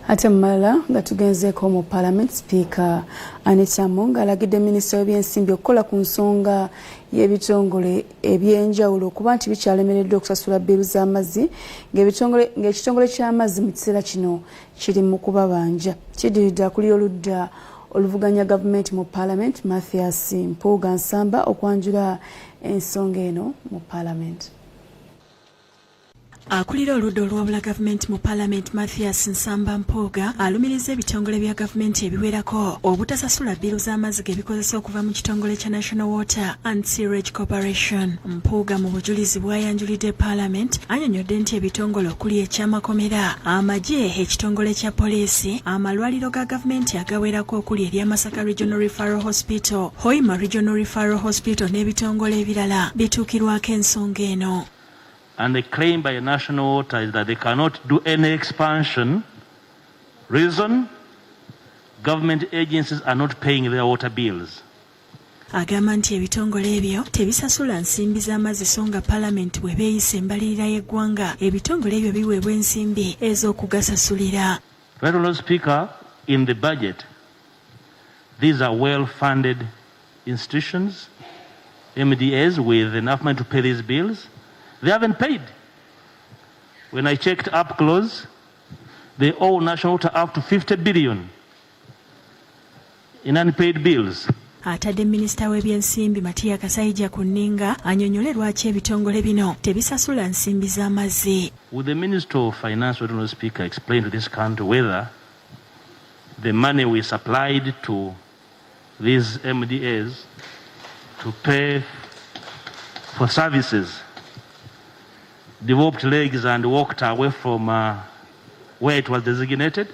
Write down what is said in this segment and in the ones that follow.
Ate mmala nga tugenzeeko mu Parliament Speaker Balagidde Minisita w'Ensimbi okukola ku nsonga y'ebitongole eby'enjawulo okuba nti bikyalemereddwa okusasula biiru z'amazzi ng'ekitongole ky'amazzi mu kiseera kino kiri mu kubabanja. Kiddiridde akulira oludda oluvuganya gavumenti mu Parliament Mathias Mpuuga Nsamba okwanjula ensonga eno mu Parliament. Akulira oludda olwabula gavumenti mu Parliament Mathias Nsamba Mpuuga alumiriza ebitongole bya gavumenti ebiwerako obutasasula biiru z'amazzi gebikozesa okuva mu kitongole kya National Water and Sewerage Corporation. Mpuuga mu bujulizi bwayanjulidde Parliament annyonnyodde nti ebitongole okuli eky'amakomera, amagye, ekitongole kya poliisi, amalwaliro ga gavumenti agawerako okuli erya Masaka Regional Referral Hospital, Hoima Regional Referral Hospital n'ebitongole ebirala bituukirwako ensonga eno. And the claim by National Water is that they cannot do any expansion. Reason, government agencies are not paying their water bills. Agamba nti ebitongole ebyo tebisasula nsimbi z'amazzi so nga Parliament bwe beeyisa embalirira y'eggwanga ebitongole ebyo biweebwa ensimbi ez'okugasasulira. Right, Honourable Speaker, in the budget, these are well-funded institutions, MDAs, with enough money to pay these bills. They haven't paid. When I checked up close, they owe National Water up to 50 billion in unpaid bills. Atadde Minisita w'ebyensimbi Matiya Kasaija ku nninga annyonnyole lwaki ebitongole bino tebisasula nsimbi z'amazzi. Would the Minister of Finance, Honourable Speaker, explain to this country whether the money we supplied to these MDAs to pay for services developed legs and walked away from where it was designated?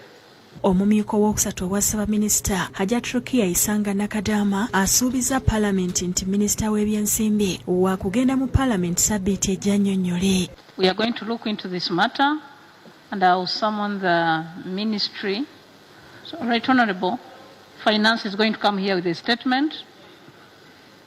Omumyuka owookusatu owa Ssaabaminisita Hajat Rukia Isanga Nakadama asuubiza Parliament nti Minisita w'ebyensimbi wa kugenda mu Parliament sabbiiti ejja annyonnyole. We are going to look into this matter and I will summon the ministry. So, Right Honourable, Finance is going to come here with a statement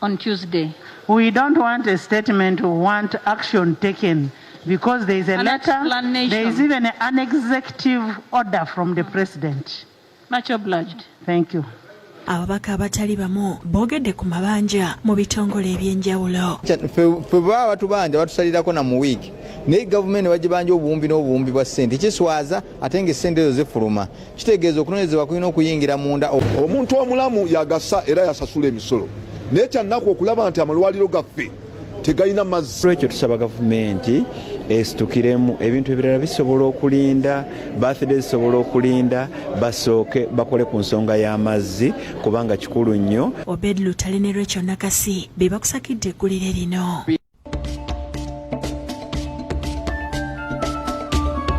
on Tuesday. We don't want a statement, we want action taken. Because there is a letter, there is even an executive order from the President. Much obliged. Thank you. Ababaka abatali bamu boogedde ku mabanja mu bitongole eby'enjawulo. Ffe baba batubanja batusalirako na mu wiiki naye gavumenti bagibanja obuwumbi n'obuwumbi bwa ssente kiswaza ate ng'essente ezo zifuluma kitegeeza okunoonyezebwa kulina okuyingira munda. Omuntu omulamu yagasa era yasasula emisolo naye kyannaku okulaba nti amalwaliro gaffe tegayina mazzi. Ekyo tusaba gavumenti esitukiremu ebintu ebirala bisobola okulinda, birthday zisobola okulinda, basooke bakole ku nsonga y'amazzi kubanga kikulu nnyo. Obed Lutale ne Rachel Nakasi be bakusakidde eggulire lino.